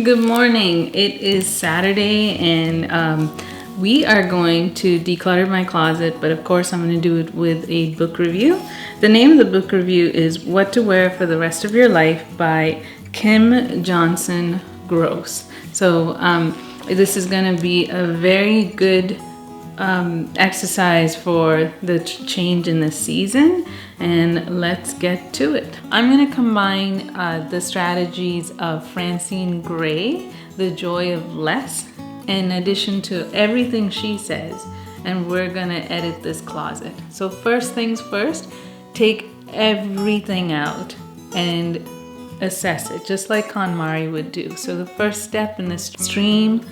Good morning. It is Saturday and we are going to declutter my closet, but of course I'm going to do it with a book review. The name of the book review is What to Wear for the Rest of Your Life by Kim Johnson Gross. So this is going to be a very good exercise for the change in the season, and let's get to it. I'm going to combine the strategies of Francine Jay, The Joy of Less, in addition to everything she says, and we're going to edit this closet. So first things first, take everything out and assess it, just like KonMari would do. So the first step in the STREAMLINE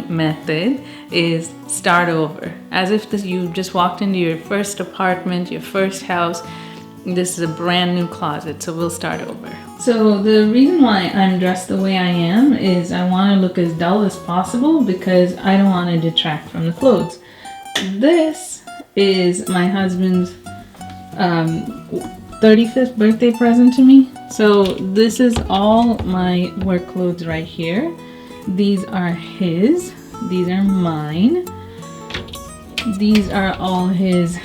method is start over, as if you just walked into your first apartment, your first house. This is a brand new closet, so we'll start over. So the reason why I'm dressed the way I am is I want to look as dull as possible because I don't want to detract from the clothes. This is my husband's 35th birthday present to me. So this is all my work clothes right here. These are his, these are mine. These are all his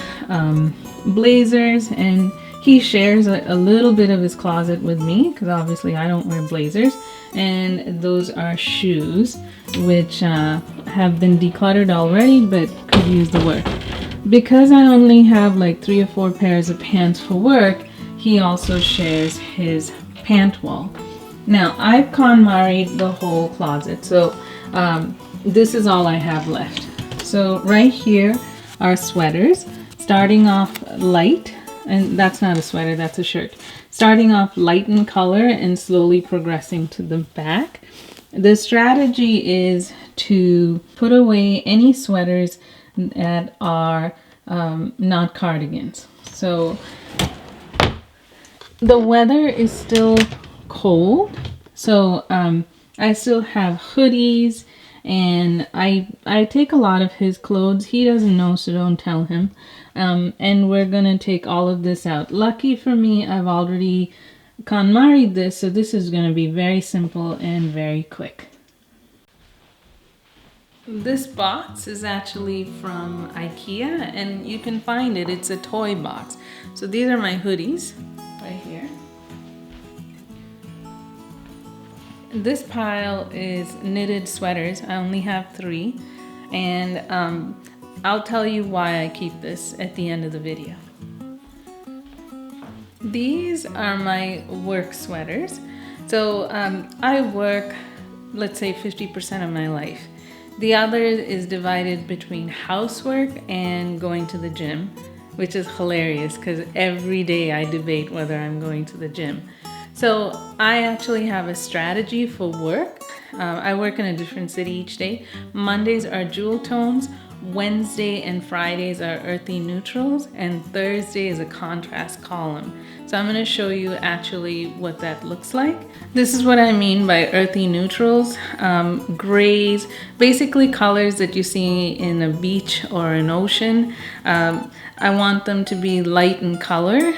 blazers, and he shares a little bit of his closet with me because obviously I don't wear blazers. And those are shoes, which have been decluttered already but could use the work. Because I only have like 3 or 4 pairs of pants for work, he also shares his pant wall. Now, I've KonMari'd the whole closet, so this is all I have left. So right here are sweaters, starting off light, and that's not a sweater, that's a shirt. Starting off light in color and slowly progressing to the back. The strategy is to put away any sweaters that are not cardigans. So the weather is still cold, so I still have hoodies, and I take a lot of his clothes. He doesn't know, so don't tell him. And we're gonna take all of this out. Lucky for me, I've already KonMari'd this, so this is gonna be very simple and very quick. This box is actually from IKEA, and you can find it. It's a toy box. So these are my hoodies right here. This pile is knitted sweaters. I only have 3, and I'll tell you why I keep this at the end of the video. These are my work sweaters. So I work, let's say 50% of my life. The other is divided between housework and going to the gym, which is hilarious because every day I debate whether I'm going to the gym. So I actually have a strategy for work. I work in a different city each day. Mondays are jewel tones, Wednesday and Fridays are earthy neutrals, and Thursday is a contrast column. So I'm going to show you actually what that looks like. This is what I mean by earthy neutrals, grays, basically colors that you see in a beach or an ocean. I want them to be light in color.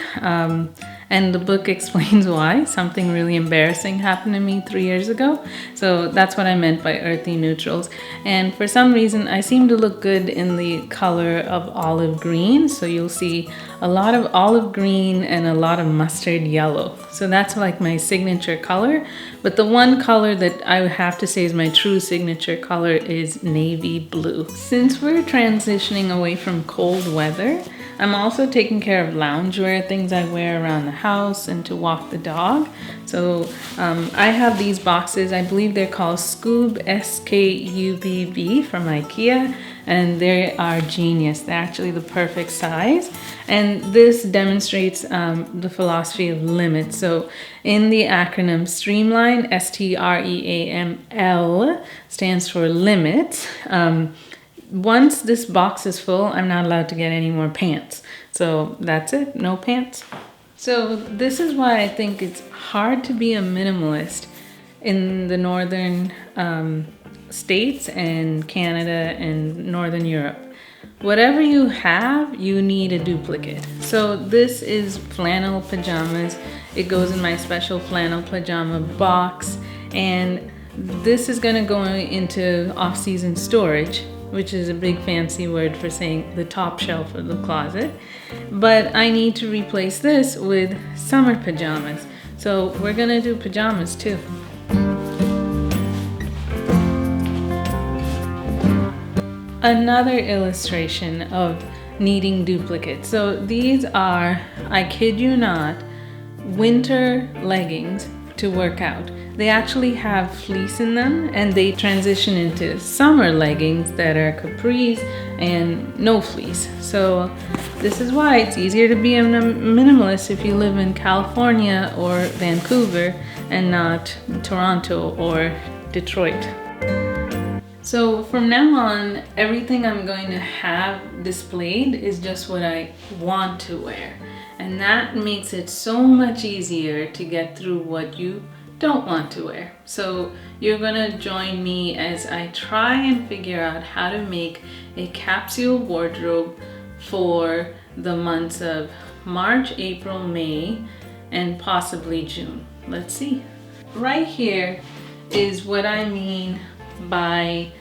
And the book explains why. Something really embarrassing happened to me 3 years ago. So that's what I meant by earthy neutrals. And for some reason, I seem to look good in the color of olive green. So you'll see a lot of olive green and a lot of mustard yellow. So that's like my signature color. But the one color that I would have to say is my true signature color is navy blue. Since we're transitioning away from cold weather, I'm also taking care of loungewear, things I wear around the house and to walk the dog. So I have these boxes. I believe they're called Scoob, S-K-U-B-B, from IKEA, and they are genius. They're actually the perfect size. And this demonstrates the philosophy of limits. So in the acronym STREAMLINE, S-T-R-E-A-M-L, stands for limits. Once this box is full, I'm not allowed to get any more pants. So that's it, no pants. So this is why I think it's hard to be a minimalist in the northern states and Canada and Northern Europe. Whatever you have, you need a duplicate. So this is flannel pajamas. It goes in my special flannel pajama box. And this is gonna go into off-season storage, which is a big fancy word for saying the top shelf of the closet. But I need to replace this with summer pajamas. So we're gonna do pajamas too. Another illustration of needing duplicates. So these are, I kid you not, winter leggings to work out. They actually have fleece in them, and they transition into summer leggings that are capris and no fleece. So this is why it's easier to be a minimalist if you live in California or Vancouver and not Toronto or Detroit. So from now on, everything I'm going to have displayed is just what I want to wear. And that makes it so much easier to get through what you don't want to wear. So you're gonna join me as I try and figure out how to make a capsule wardrobe for the months of March, April, May, and possibly June. Let's see. Right here is what I mean by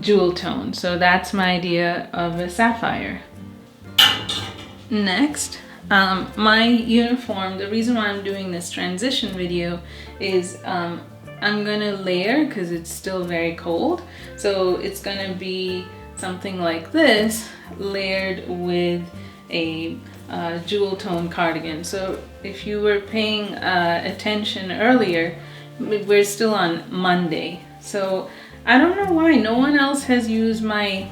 jewel tone. So that's my idea of a sapphire. Next, my uniform, the reason why I'm doing this transition video is I'm gonna layer because it's still very cold. So it's gonna be something like this, layered with a jewel tone cardigan. So if you were paying attention earlier, we're still on Monday. So I don't know why no one else has used my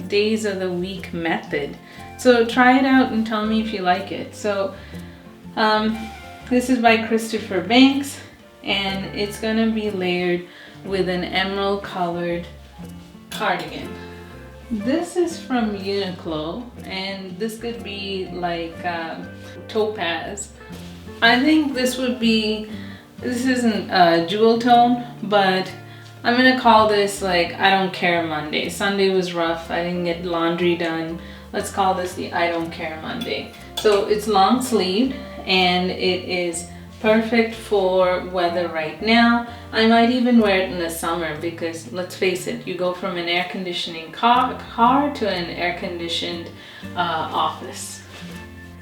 days of the week method. So try it out and tell me if you like it. So this is by Christopher Banks, and it's gonna be layered with an emerald colored cardigan. This is from UNIQLO, and this could be like topaz. I think this isn't a jewel tone, but I'm gonna call this like I don't care Monday. Sunday was rough, I didn't get laundry done. Let's call this the I don't care Monday. So it's long sleeved and it is perfect for weather right now. I might even wear it in the summer because let's face it, you go from an air conditioning car to an air conditioned office.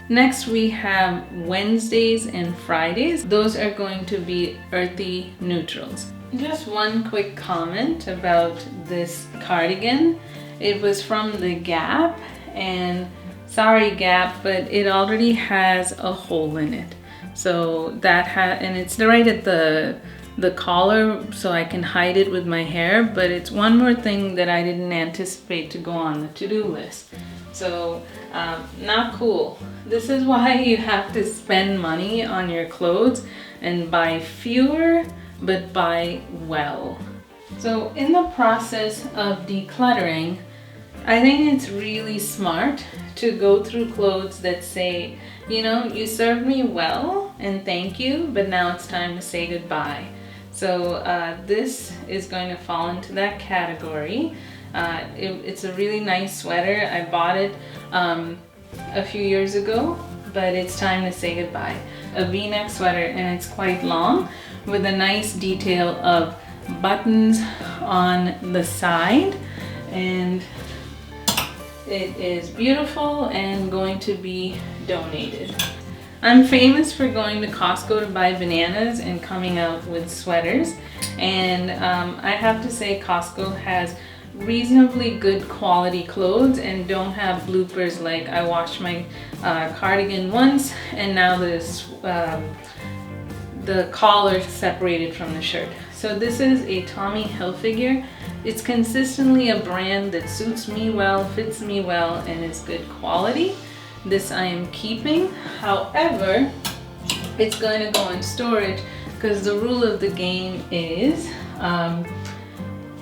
Next we have Wednesdays and Fridays. Those are going to be earthy neutrals. Just one quick comment about this cardigan. It was from the Gap, and sorry Gap, but it already has a hole in it. So and it's right at the collar, so I can hide it with my hair, but it's one more thing that I didn't anticipate to go on the to-do list. So not cool. This is why you have to spend money on your clothes and buy fewer, but buy well. So in the process of decluttering, I think it's really smart to go through clothes that say, you know, you served me well and thank you, but now it's time to say goodbye. So this is going to fall into that category. It's a really nice sweater. I bought it a few years ago, but it's time to say goodbye. A V-neck sweater, and it's quite long with a nice detail of buttons on the side, and it is beautiful and going to be donated. I'm famous for going to Costco to buy bananas and coming out with sweaters, and I have to say Costco has reasonably good quality clothes and don't have bloopers like I washed my cardigan once and now the collar separated from the shirt. So this is a Tommy Hilfiger. It's consistently a brand that suits me well, fits me well, and is good quality. This I am keeping. However, it's going to go in storage because the rule of the game is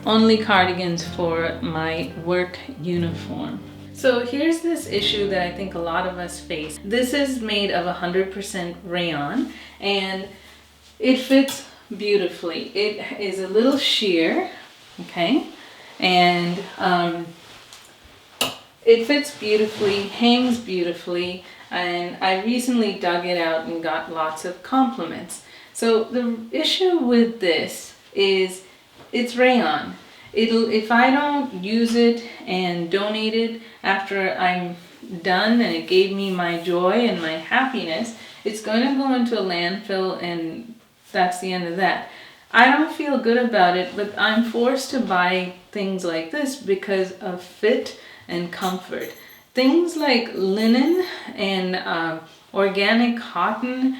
only cardigans for my work uniform. So here's this issue that I think a lot of us face. This is made of 100% rayon and it fits beautifully. It is a little sheer, okay, and it fits beautifully, hangs beautifully, and I recently dug it out and got lots of compliments. So the issue with this is it's rayon. If I don't use it and donate it after I'm done and it gave me my joy and my happiness, it's going to go into a landfill and that's the end of that. I don't feel good about it, but I'm forced to buy things like this because of fit and comfort. Things like linen and organic cotton,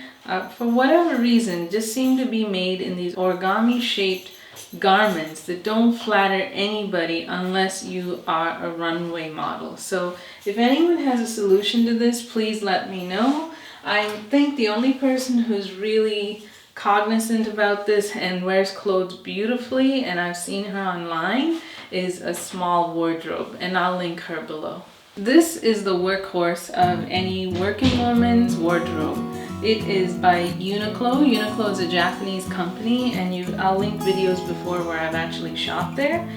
for whatever reason, just seem to be made in these origami shaped garments that don't flatter anybody unless you are a runway model. So if anyone has a solution to this, please let me know. I think the only person who's really cognizant about this and wears clothes beautifully, and I've seen her online, is a small wardrobe, and I'll link her below. This is the workhorse of any working woman's wardrobe. It is by UNIQLO. UNIQLO is a Japanese company, and I'll link videos before where I've actually shopped there.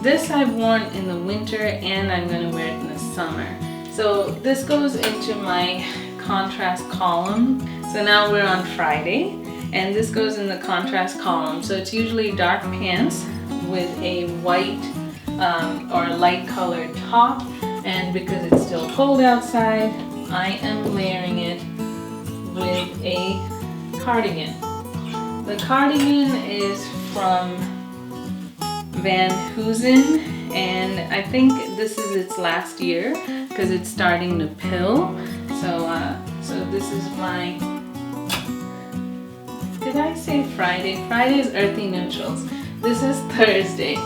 This I've worn in the winter and I'm going to wear it in the summer. So this goes into my contrast column. So now we're on Friday, and this goes in the contrast column. So it's usually dark pants with a white or light colored top, and because it's still cold outside, I am layering it with a cardigan. The cardigan is from Van Heusen, and I think this is its last year because it's starting to pill. So this is my, did I say Friday? Friday is earthy neutrals. This is Thursday.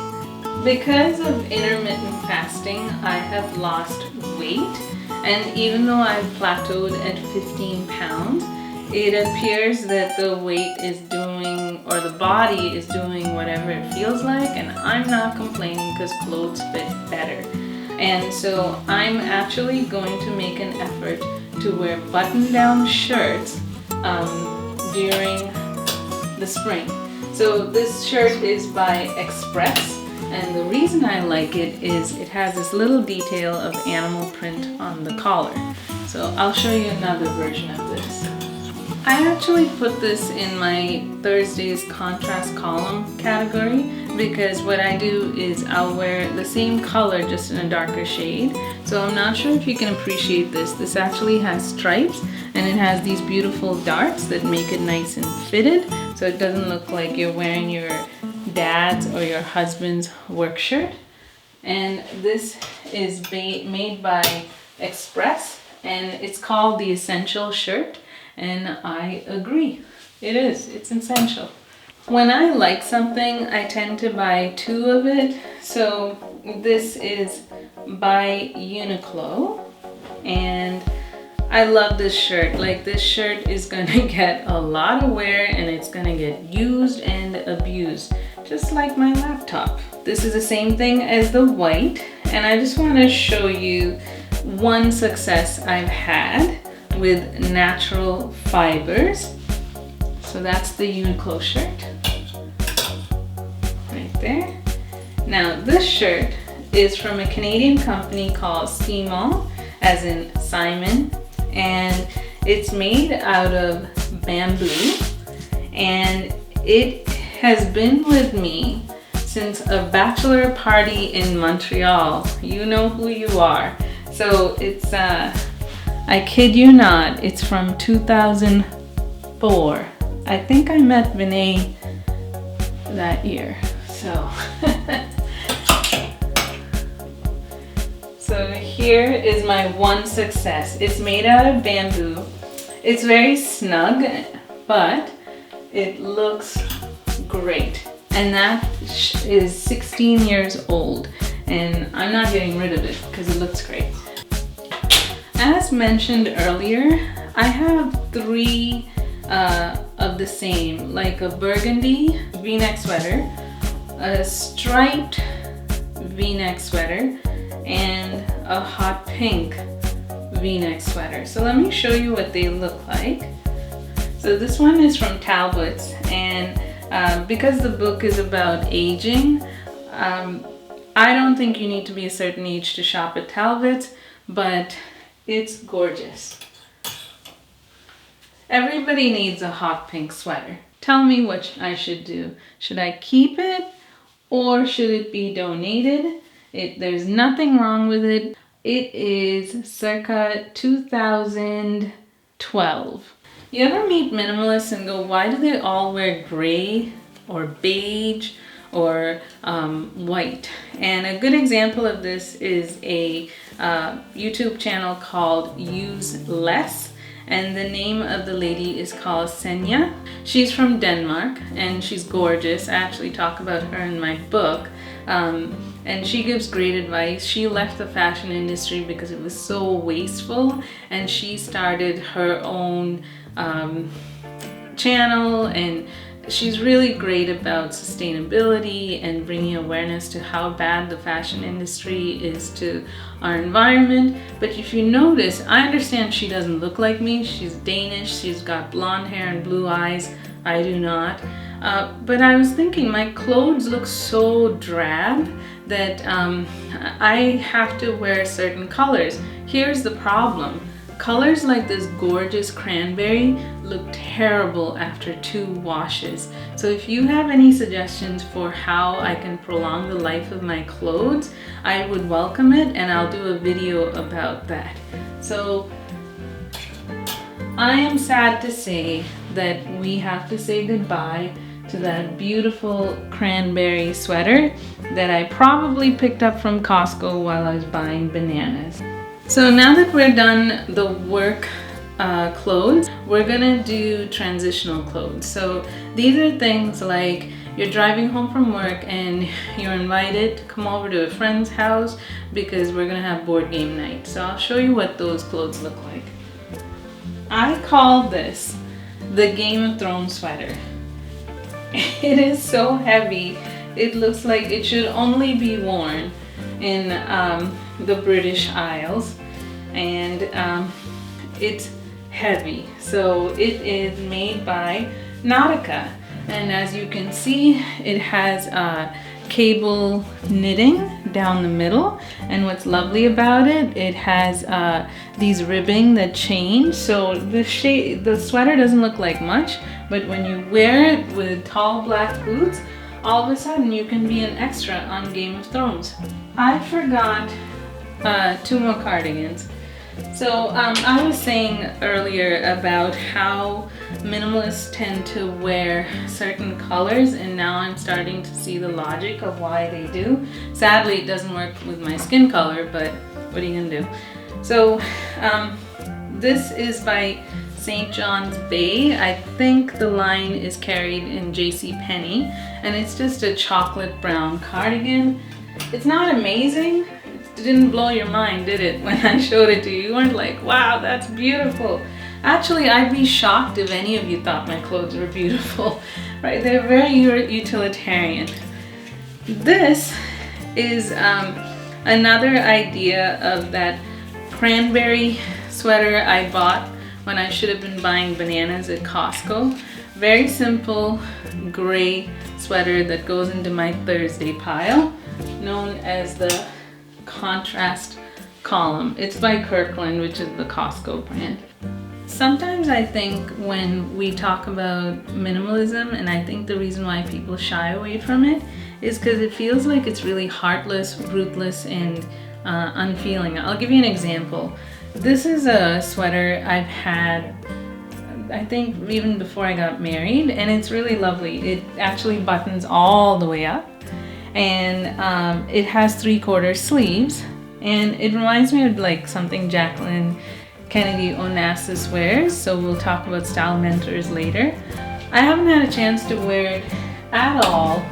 Because of intermittent fasting, I have lost weight, and even though I've plateaued at 15 pounds, it appears that the weight is doing, or the body is doing whatever it feels like, and I'm not complaining because clothes fit better. And so I'm actually going to make an effort to wear button-down shirts during the spring. So this shirt is by Express. And the reason I like it is it has this little detail of animal print on the collar. So I'll show you another version of this. I actually put this in my Thursday's contrast column category because what I do is I'll wear the same color just in a darker shade. So I'm not sure if you can appreciate this. This actually has stripes and it has these beautiful darts that make it nice and fitted, so it doesn't look like you're wearing your dad's or your husband's work shirt. And this is made by Express, and it's called the Essential Shirt, and I agree. It's essential. When I like something, I tend to buy two of it. So this is by UNIQLO, and I love this shirt. Like, this shirt is gonna get a lot of wear and it's gonna get used and abused, just like my laptop. This is the same thing as the white, and I just want to show you one success I've had with natural fibers. So that's the UNIQLO shirt right there. Now this shirt is from a Canadian company called STREAMLINE, as in Simon, and it's made out of bamboo, and it has been with me since a bachelor party in Montreal. You know who you are. So it's, I kid you not, it's from 2004. I think I met Vinay that year. So, so here is my one success. It's made out of bamboo. It's very snug, but it looks great. And that is 16 years old, and I'm not getting rid of it because it looks great. As mentioned earlier, I have three of the same, like a burgundy V-neck sweater, a striped V-neck sweater, and a hot pink V-neck sweater. So let me show you what they look like. So this one is from Talbots, and because the book is about aging, I don't think you need to be a certain age to shop at Talbots, but it's gorgeous. Everybody needs a hot pink sweater. Tell me what I should do. Should I keep it or should it be donated? There's nothing wrong with it. It is circa 2012. You ever meet minimalists and go, why do they all wear gray or beige or white? And a good example of this is a YouTube channel called Use Less, and the name of the lady is called Senja. She's from Denmark and she's gorgeous. I actually talk about her in my book. And she gives great advice. She left the fashion industry because it was so wasteful, and she started her own channel, and she's really great about sustainability and bringing awareness to how bad the fashion industry is to our environment. But if you notice, I understand she doesn't look like me. She's Danish, she's got blonde hair and blue eyes. I do not. But I was thinking my clothes look so drab that I have to wear certain colors. Here's the problem. Colors like this gorgeous cranberry look terrible after 2 washes. So if you have any suggestions for how I can prolong the life of my clothes, I would welcome it, and I'll do a video about that. So I am sad to say that we have to say goodbye to that beautiful cranberry sweater that I probably picked up from Costco while I was buying bananas. So now that we're done the work clothes, we're gonna do transitional clothes. So these are things like you're driving home from work and you're invited to come over to a friend's house because we're gonna have board game night. So I'll show you what those clothes look like. I call this the Game of Thrones sweater. It is so heavy. It looks like it should only be worn in the British Isles, and it's heavy. So it is made by Nautica, and as you can see, it has cable knitting down the middle, and what's lovely about it, it has these ribbing that change, so the sweater doesn't look like much, but when you wear it with tall black boots, all of a sudden you can be an extra on Game of Thrones. I forgot 2 more cardigans. So I was saying earlier about how minimalists tend to wear certain colors, and now I'm starting to see the logic of why they do. Sadly, it doesn't work with my skin color, but what are you gonna do? So this is by St. John's Bay. I think the line is carried in JCPenney, and it's just a chocolate brown cardigan. It's not amazing. It didn't blow your mind, did it, when I showed it to you? You weren't like, wow, that's beautiful. Actually, I'd be shocked if any of you thought my clothes were beautiful, right? They're very utilitarian. This is another idea of that cranberry sweater I bought when I should have been buying bananas at Costco. Very simple gray sweater that goes into my Thursday pile, known as the contrast column. It's by Kirkland, which is the Costco brand. Sometimes I think when we talk about minimalism, and I think the reason why people shy away from it is because it feels like it's really heartless, ruthless, and unfeeling. I'll give you an example. This is a sweater I've had, I think, even before I got married, and it's really lovely. It actually buttons all the way up, and it has 3/4 sleeves, and it reminds me of like something Jacqueline Kennedy Onassis wears, so we'll talk about style mentors later. I haven't had a chance to wear it at all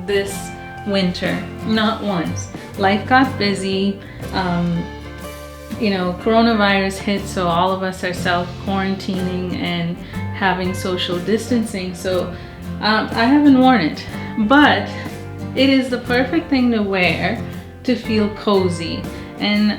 this winter, not once. Life got busy, you know, coronavirus hit, so all of us are self-quarantining and having social distancing, so I haven't worn it, but it is the perfect thing to wear to feel cozy. And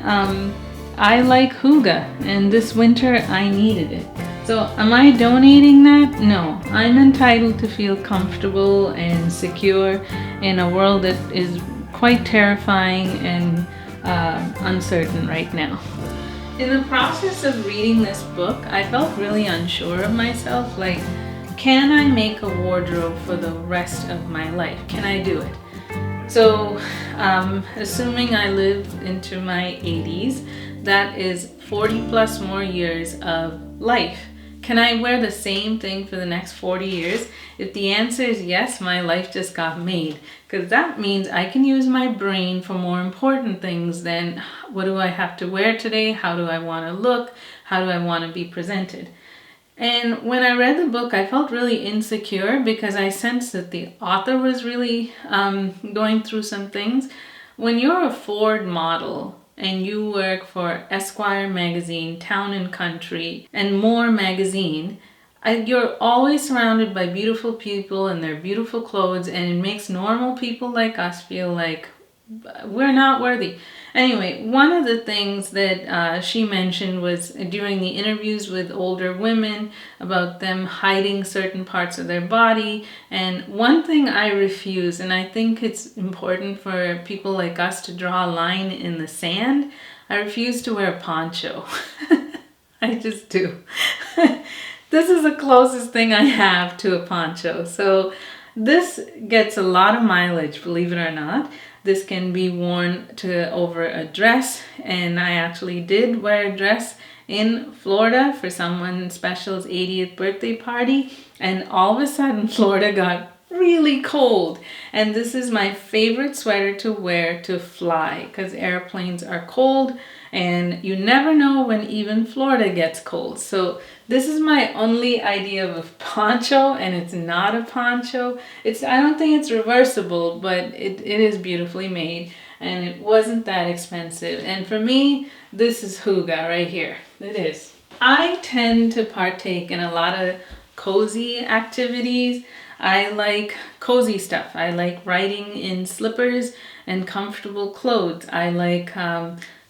I like hygge, and this winter I needed it. So am I donating that? No, I'm entitled to feel comfortable and secure in a world that is quite terrifying and uncertain right now. In the process of reading this book, I felt really unsure of myself, like, can I make a wardrobe for the rest of my life? Can I do it? So, assuming I live into my 80s, that is 40 plus more years of life. Can I wear the same thing for the next 40 years? If the answer is yes, my life just got made. Because that means I can use my brain for more important things than what do I have to wear today? How do I want to look? How do I want to be presented? And when I read the book, I felt really insecure because I sensed that the author was really going through some things. When you're a Ford model, and you work for Esquire magazine, Town and Country, and More magazine, you're always surrounded by beautiful people and their beautiful clothes, and it makes normal people like us feel like we're not worthy. Anyway, one of the things that she mentioned was during the interviews with older women about them hiding certain parts of their body. And one thing I refuse, and I think it's important for people like us to draw a line in the sand, I refuse to wear a poncho. I just do. This is the closest thing I have to a poncho. So this gets a lot of mileage, believe it or not. This can be worn over a dress, and I actually did wear a dress in Florida for someone special's 80th birthday party, and all of a sudden Florida got really cold, and this is my favorite sweater to wear to fly because airplanes are cold and you never know when even Florida gets cold. So this is my only idea of a poncho, and it's not a poncho. I don't think it's reversible, but it is beautifully made, and it wasn't that expensive. And for me, this is hygge right here. It is. I tend to partake in a lot of cozy activities. I like cozy stuff. I like riding in slippers and comfortable clothes. I like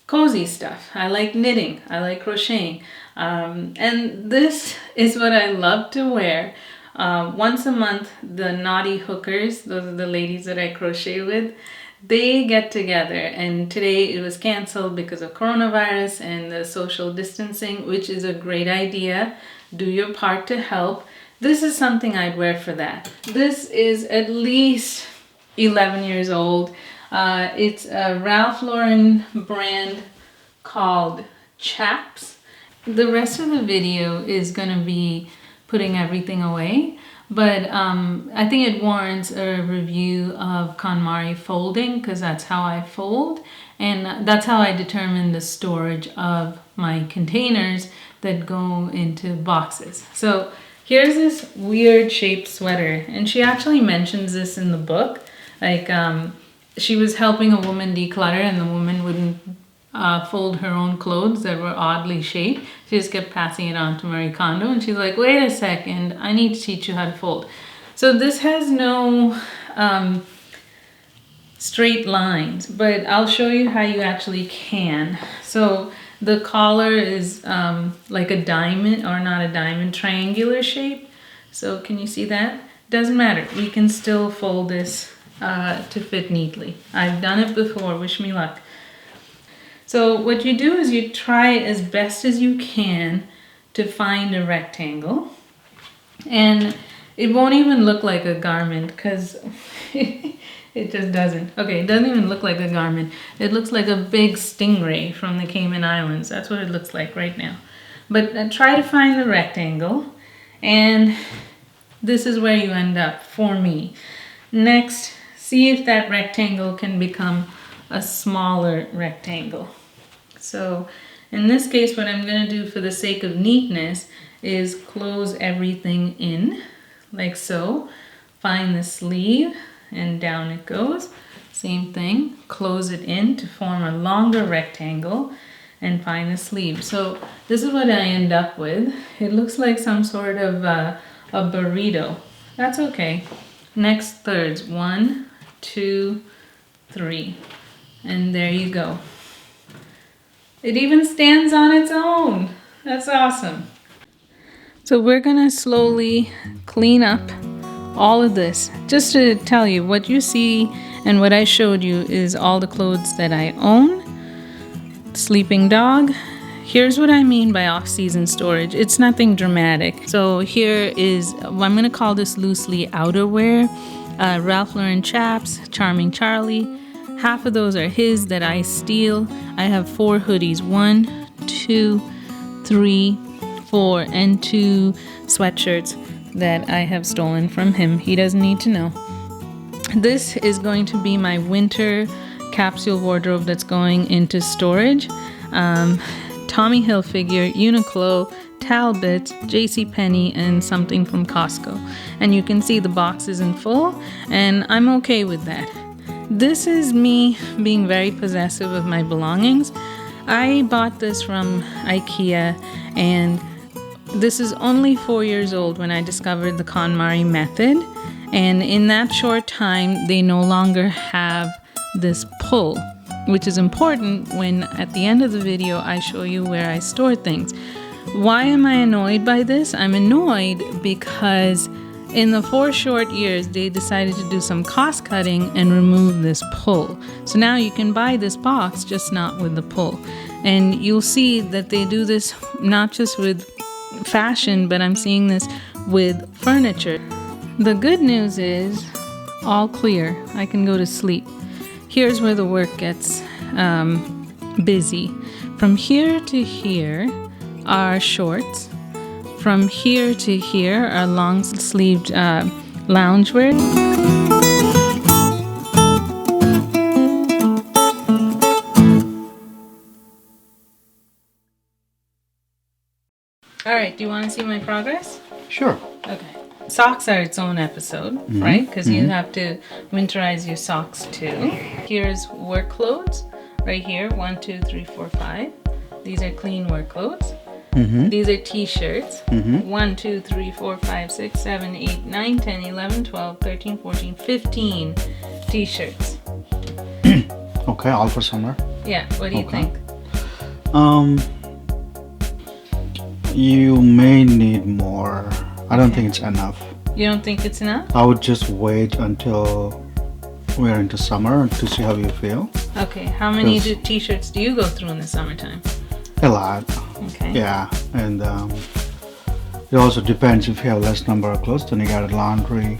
cozy stuff. I like knitting. I like crocheting. And this is what I love to wear. Once a month, the naughty hookers, those are the ladies that I crochet with, they get together, and today it was canceled because of coronavirus and the social distancing, which is a great idea. Do your part to help. This is something I'd wear for that. This is at least 11 years old. It's a Ralph Lauren brand called Chaps. The rest of the video is going to be putting everything away, but I think it warrants a review of KonMari folding because that's how I fold, and that's how I determine the storage of my containers that go into boxes. So here's this weird shaped sweater, and she actually mentions this in the book. Like she was helping a woman declutter, and the woman wouldn't fold her own clothes that were oddly shaped. She just kept passing it on to Marie Kondo, and she's like, wait a second, I need to teach you how to fold. So this has no straight lines, but I'll show you how you actually can. So the collar is like a diamond, or not a diamond, triangular shape. So can you see that? Doesn't matter, we can still fold this to fit neatly. I've done it before, wish me luck. So what you do is you try as best as you can to find a rectangle, and it won't even look like a garment because it just doesn't. Okay, it doesn't even look like a garment. It looks like a big stingray from the Cayman Islands. That's what it looks like right now. But try to find the rectangle, and this is where you end up for me. Next, see if that rectangle can become a smaller rectangle. So in this case, what I'm going to do for the sake of neatness is close everything in like so. Find the sleeve and down it goes. Same thing, close it in to form a longer rectangle and find the sleeve. So this is what I end up with. It looks like some sort of a burrito. That's okay. Next thirds, 1, 2, 3. And there you go. It even stands on its own. That's awesome. So we're gonna slowly clean up all of this. Just to tell you, what you see and what I showed you is all the clothes that I own. Sleeping dog, here's what I mean by off-season storage. It's nothing dramatic. So here is, I'm going to call this loosely outerwear. Ralph Lauren Chaps, Charming Charlie. Half of those are his that I steal. I have 4 hoodies. 1, 2, 3, 4, and 2 sweatshirts that I have stolen from him. He doesn't need to know. This is going to be my winter capsule wardrobe that's going into storage. Tommy Hilfiger, UNIQLO, Talbots, JCPenney, and something from Costco. And you can see the box is in full, and I'm okay with that. This is me being very possessive of my belongings. I bought this from IKEA, and this is only 4 years old when I discovered the KonMari method. And in that short time, they no longer have this pull, which is important when at the end of the video, I show you where I store things. Why am I annoyed by this? I'm annoyed because in the 4 short years, they decided to do some cost cutting and remove this pull. So now you can buy this box, just not with the pull. And you'll see that they do this not just with fashion, but I'm seeing this with furniture. The good news is all clear. I can go to sleep. Here's where the work gets busy. From here to here are shorts. From here to here are long-sleeved loungewear. All right, do you want to see my progress? Sure. Okay. Socks are its own episode, right? Because you have to winterize your socks too. Here's work clothes right here. 1, 2, 3, 4, 5. These are clean work clothes. These are t-shirts. 1, 2, 3, 4, 5, 6, 7, 8, 9, 10, 11, 12, 13, 14, 15 t-shirts. Okay, all for summer. Yeah, what do you think? You may need more. I don't think it's enough. You don't think it's enough? I would just wait until we're into summer to see how you feel. Okay, how many t-shirts do you go through in the summertime? A lot. Okay. Yeah, and it also depends. If you have less number of clothes, then you got laundry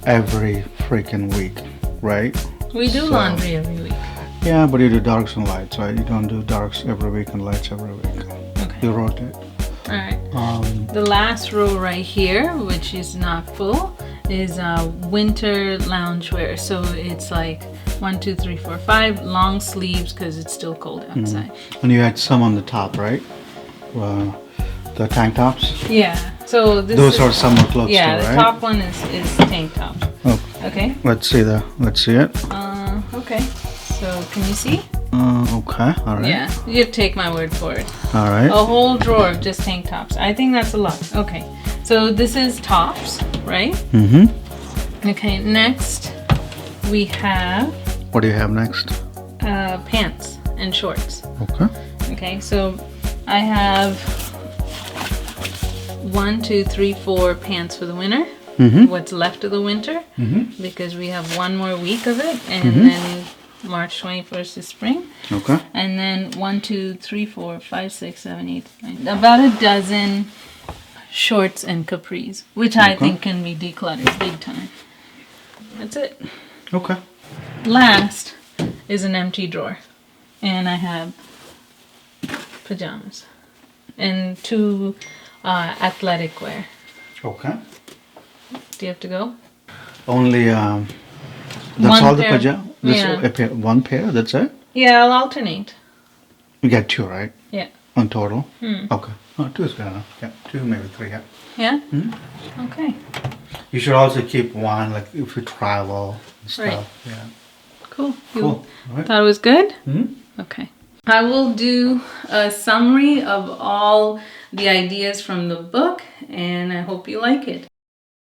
every freaking week, right? We do laundry every week. Yeah, but you do darks and lights, right? You don't do darks every week and lights every week. Okay. You rotate. All right. The last row right here, which is not full, is winter loungewear. So it's like 1, 2, 3, 4, 5 long sleeves because it's still cold outside. And you had some on the top, right? The tank tops? Yeah. So those are summer clothes yeah, too, right? The top one is tank top. Oh. Okay. Let's see it. Okay. So can you see? Okay. All right. Yeah. You take my word for it. All right. A whole drawer of just tank tops. I think that's a lot. Okay. So this is tops, right? Okay. Next, we have. What do you have next? Pants and shorts. Okay. Okay. So I have 1, 2, 3, 4 pants for the winter. What's left of the winter, because we have 1 more week of it, and then March 21st is spring. Okay. And then 1, 2, 3, 4, 5, 6, 7, 8, 9. About a dozen shorts and capris, which I think can be decluttered big time. That's it. Okay. Last is an empty drawer, and I have pajamas and 2 athletic wear. Okay. Do you have to go? Only that's one all pair. the pajamas. Yeah. One pair. That's it. Yeah, I'll alternate. You got 2, right? Yeah. On total. Okay. Oh, 2 is good enough. Yeah. 2, maybe 3. Yeah. Yeah. Okay. You should also keep 1, like if you travel and stuff. Right. Yeah. Cool. You Cool. All right. thought it was good? Okay. I will do a summary of all the ideas from the book, and I hope you like it.